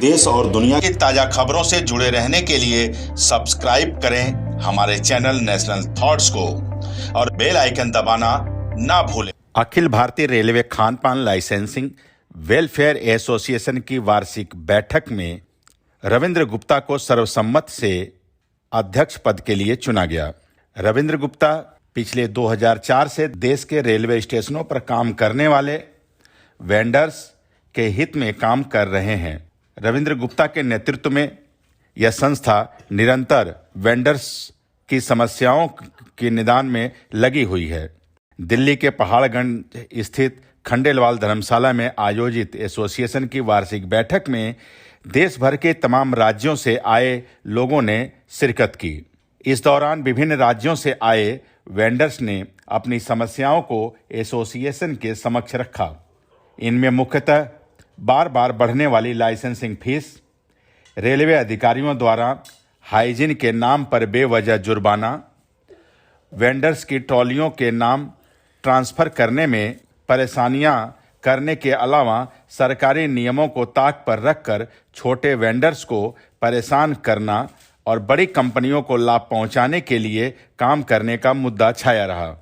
देश और दुनिया की ताजा खबरों से जुड़े रहने के लिए सब्सक्राइब करें हमारे चैनल नेशनल थॉट्स को और बेल आइकन दबाना ना भूलें। अखिल भारतीय रेलवे खान पान लाइसेंसिंग वेलफेयर एसोसिएशन की वार्षिक बैठक में रविंद्र गुप्ता को सर्वसम्मत से अध्यक्ष पद के लिए चुना गया। रविंद्र गुप्ता पिछले 2004 से देश के रेलवे स्टेशनों पर काम करने वाले वेंडर्स के हित में काम कर रहे हैं। रविंद्र गुप्ता के नेतृत्व में यह संस्था निरंतर वेंडर्स की समस्याओं के निदान में लगी हुई है। दिल्ली के पहाड़गंज स्थित खंडेलवाल धर्मशाला में आयोजित एसोसिएशन की वार्षिक बैठक में देश भर के तमाम राज्यों से आए लोगों ने शिरकत की। इस दौरान विभिन्न राज्यों से आए वेंडर्स ने अपनी समस्याओं को एसोसिएशन के समक्ष रखा। इनमें मुख्यतः बार बार बढ़ने वाली लाइसेंसिंग फीस, रेलवे अधिकारियों द्वारा हाइजीन के नाम पर बेवजह जुर्माना, वेंडर्स की ट्रॉलियों के नाम ट्रांसफर करने में परेशानियां करने के अलावा सरकारी नियमों को ताक पर रखकर छोटे वेंडर्स को परेशान करना और बड़ी कंपनियों को लाभ पहुंचाने के लिए काम करने का मुद्दा छाया रहा।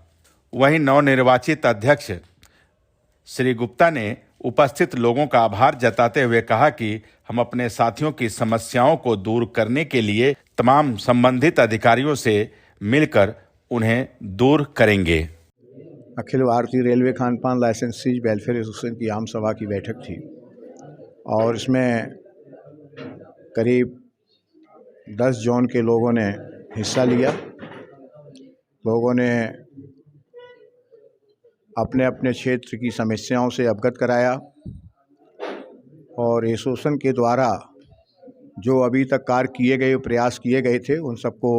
वहीं नवनिर्वाचित अध्यक्ष श्री गुप्ता ने उपस्थित लोगों का आभार जताते हुए कहा कि हम अपने साथियों की समस्याओं को दूर करने के लिए तमाम संबंधित अधिकारियों से मिलकर उन्हें दूर करेंगे। अखिल भारतीय रेलवे खान पान लाइसेंसीज वेलफेयर एसोसिएशन की आम सभा की बैठक थी और इसमें करीब 10 जोन के लोगों ने हिस्सा लिया। लोगों ने अपने अपने क्षेत्र की समस्याओं से अवगत कराया और एसोसिएशन के द्वारा जो अभी तक कार्य किए गए प्रयास किए गए थे उन सबको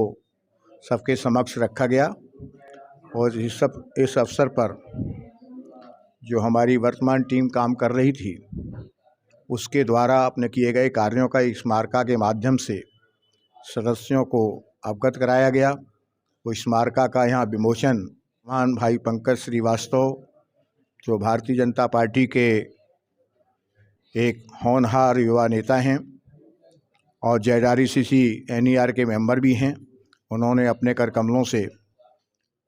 सबके समक्ष रखा गया। और इस अवसर पर जो हमारी वर्तमान टीम काम कर रही थी उसके द्वारा अपने किए गए कार्यों का एक स्मारका के माध्यम से सदस्यों को अवगत कराया गया। वो स्मारका का यहाँ विमोचन महान भाई पंकज श्रीवास्तव जो भारतीय जनता पार्टी के एक होनहार युवा नेता हैं और JRCC NER के मेंबर भी हैं, उन्होंने अपने कर कमलों से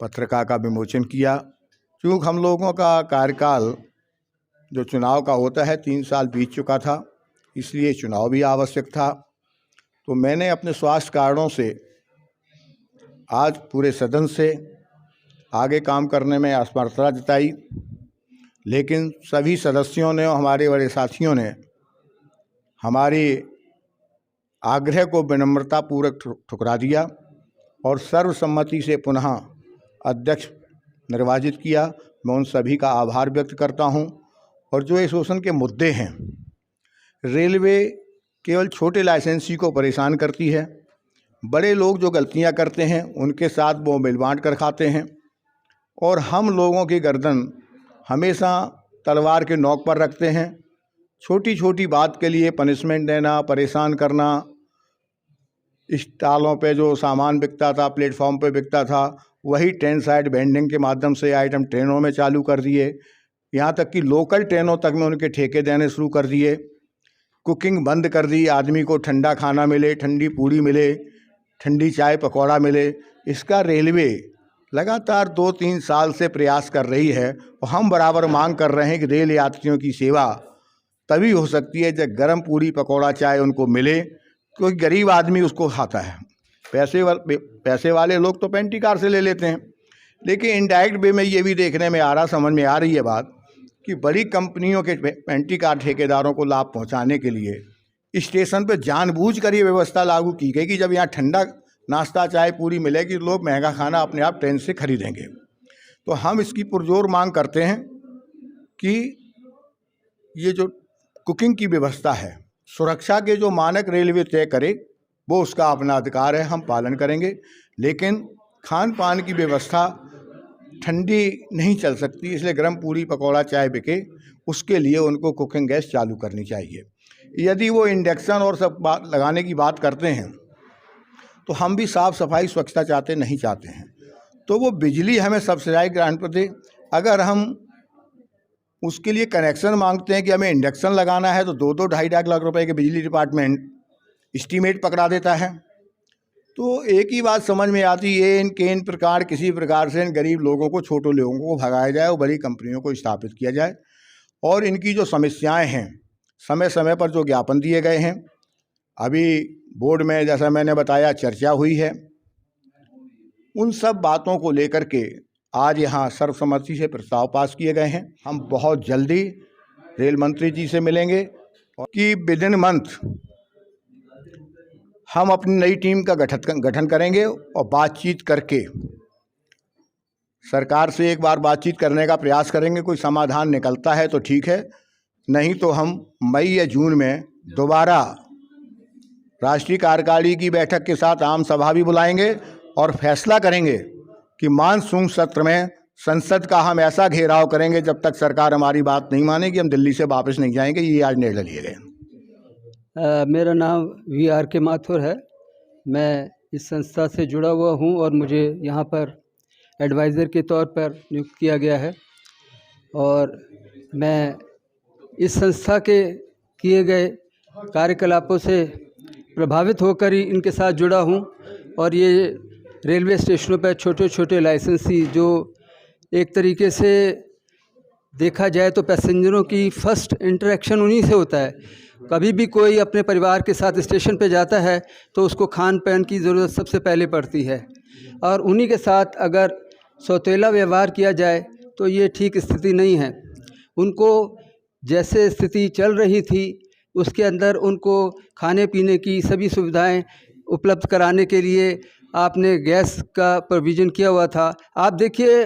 पत्रिका का विमोचन किया। क्योंकि हम लोगों का कार्यकाल जो चुनाव का होता है 3 साल बीत चुका था, इसलिए चुनाव भी आवश्यक था। तो मैंने अपने स्वास्थ्य कारणों से आज पूरे सदन से आगे काम करने में असमर्थता जताई, लेकिन सभी सदस्यों ने, हमारे बड़े साथियों ने हमारी आग्रह को विनम्रतापूर्वक ठुकरा दिया और सर्वसम्मति से पुनः अध्यक्ष निर्वाचित किया। मैं उन सभी का आभार व्यक्त करता हूं। और जो एसोसिएशन के मुद्दे हैं, रेलवे केवल छोटे लाइसेंसी को परेशान करती है, बड़े लोग जो गलतियां करते हैं उनके साथ वो मिल बांट कर खाते हैं और हम लोगों की गर्दन हमेशा तलवार के नोक पर रखते हैं। छोटी छोटी बात के लिए पनिशमेंट देना, परेशान करना। स्टॉलों पे जो सामान बिकता था, प्लेटफॉर्म पे बिकता था, वही ट्रेन साइड वेंडिंग के माध्यम से आइटम ट्रेनों में चालू कर दिए। यहाँ तक कि लोकल ट्रेनों तक में उनके ठेके देने शुरू कर दिए। कुकिंग बंद कर दी, आदमी को ठंडा खाना मिले, ठंडी पूड़ी मिले, ठंडी चाय पकौड़ा मिले। इसका रेलवे लगातार 2-3 साल से प्रयास कर रही है और हम बराबर मांग कर रहे हैं कि रेल यात्रियों की सेवा तभी हो सकती है जब गर्म पूड़ी पकौड़ा चाय उनको मिले, क्योंकि गरीब आदमी उसको खाता है। पैसे वाले लोग तो पेंटी कार से ले लेते हैं, लेकिन इनडायरेक्ट वे में ये भी देखने में आ रहा, समझ में आ रही है बात कि बड़ी कंपनियों के पेंटी कार ठेकेदारों को लाभ पहुंचाने के लिए स्टेशन पर जानबूझकर ये व्यवस्था लागू की गई कि जब यहाँ ठंडा नाश्ता चाय पूरी मिलेगी, लोग महंगा खाना अपने आप ट्रेन से खरीदेंगे। तो हम इसकी पुरजोर मांग करते हैं कि ये जो कुकिंग की व्यवस्था है, सुरक्षा के जो मानक रेलवे तय करे वो उसका अपना अधिकार है, हम पालन करेंगे। लेकिन खान पान की व्यवस्था ठंडी नहीं चल सकती, इसलिए गर्म पूरी पकौड़ा चाय बिके, उसके लिए उनको कुकिंग गैस चालू करनी चाहिए। यदि वो इंडक्शन और सब लगाने की बात करते हैं तो हम भी साफ़ सफाई स्वच्छता चाहते नहीं चाहते हैं, तो वो बिजली हमें सब्सिडाइज ग्रांट पर दे। अगर हम उसके लिए कनेक्शन मांगते हैं कि हमें इंडक्शन लगाना है तो 2-2 ढाई लाख रुपए के बिजली डिपार्टमेंट एस्टीमेट पकड़ा देता है। तो एक ही बात समझ में आती है इनके इन प्रकार किसी प्रकार से इन गरीब लोगों को, छोटे लोगों को भगाया जाए और बड़ी कंपनियों को स्थापित किया जाए। और इनकी जो समस्याएं हैं, समय समय पर जो ज्ञापन दिए गए हैं, अभी बोर्ड में जैसा मैंने बताया चर्चा हुई है, उन सब बातों को लेकर के आज यहाँ सर्वसम्मति से प्रस्ताव पास किए गए हैं। हम बहुत जल्दी रेल मंत्री जी से मिलेंगे और कि विद इन मंथ हम अपनी नई टीम का गठन करेंगे और बातचीत करके सरकार से एक बार बातचीत करने का प्रयास करेंगे। कोई समाधान निकलता है तो ठीक है, नहीं तो हम मई या जून में दोबारा राष्ट्रीय कार्यकारिणी की बैठक के साथ आम सभा भी बुलाएंगे और फैसला करेंगे कि मानसून सत्र में संसद का हम ऐसा घेराव करेंगे जब तक सरकार हमारी बात नहीं मानेगी हम दिल्ली से वापस नहीं जाएंगे। ये आज निर्णय लिए गए। मेरा नाम VRK माथुर है। मैं इस संस्था से जुड़ा हुआ हूं और मुझे यहां पर एडवाइज़र के तौर पर नियुक्त किया गया है और मैं इस संस्था के किए गए कार्यकलापों से प्रभावित होकर ही इनके साथ जुड़ा हूं। और ये रेलवे स्टेशनों पर छोटे छोटे लाइसेंसी, जो एक तरीके से देखा जाए तो पैसेंजरों की फ़र्स्ट इंटरेक्शन उन्हीं से होता है। कभी भी कोई अपने परिवार के साथ स्टेशन पे जाता है तो उसको खान पान की ज़रूरत सबसे पहले पड़ती है और उन्हीं के साथ अगर सौतेला व्यवहार किया जाए तो ये ठीक स्थिति नहीं है। उनको जैसे स्थिति चल रही थी उसके अंदर उनको खाने पीने की सभी सुविधाएं उपलब्ध कराने के लिए आपने गैस का प्रोविज़न किया हुआ था। आप देखिए,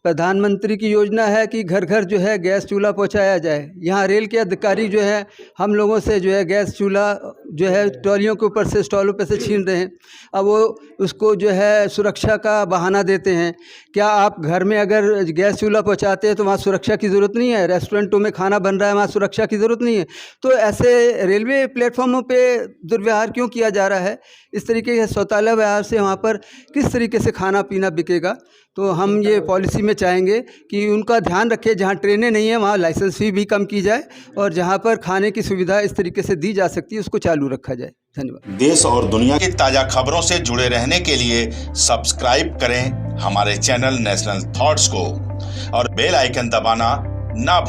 प्रधानमंत्री की योजना है कि घर घर जो है गैस चूल्हा पहुंचाया जाए। यहाँ रेल के अधिकारी जो है हम लोगों से जो है गैस चूल्हा जो है ट्रॉलियों के ऊपर से, स्टॉलों पे से छीन रहे हैं। अब वो उसको जो है सुरक्षा का बहाना देते हैं। क्या आप घर में अगर गैस चूल्हा पहुंचाते हैं तो वहाँ सुरक्षा की ज़रूरत नहीं है? रेस्टोरेंटों में खाना बन रहा है, वहाँ सुरक्षा की ज़रूरत नहीं है? तो ऐसे रेलवे प्लेटफॉर्मों पर दुर्व्यवहार क्यों किया जा रहा है? इस तरीके के सौतेला व्यवहार से वहाँ पर किस तरीके से खाना पीना बिकेगा? तो हम ये पॉलिसी में चाहेंगे कि उनका ध्यान रखें, जहाँ ट्रेनें नहीं हैं वहाँ लाइसेंस फी भी कम की जाए और जहाँ पर खाने की सुविधा इस तरीके से दी जा सकती है उसको चालू रखा जाए। धन्यवाद। देश और दुनिया की ताज़ा खबरों से जुड़े रहने के लिए सब्सक्राइब करें हमारे चैनल नेशनल थॉट्स को और बेल आइकन दबाना ना भूलें।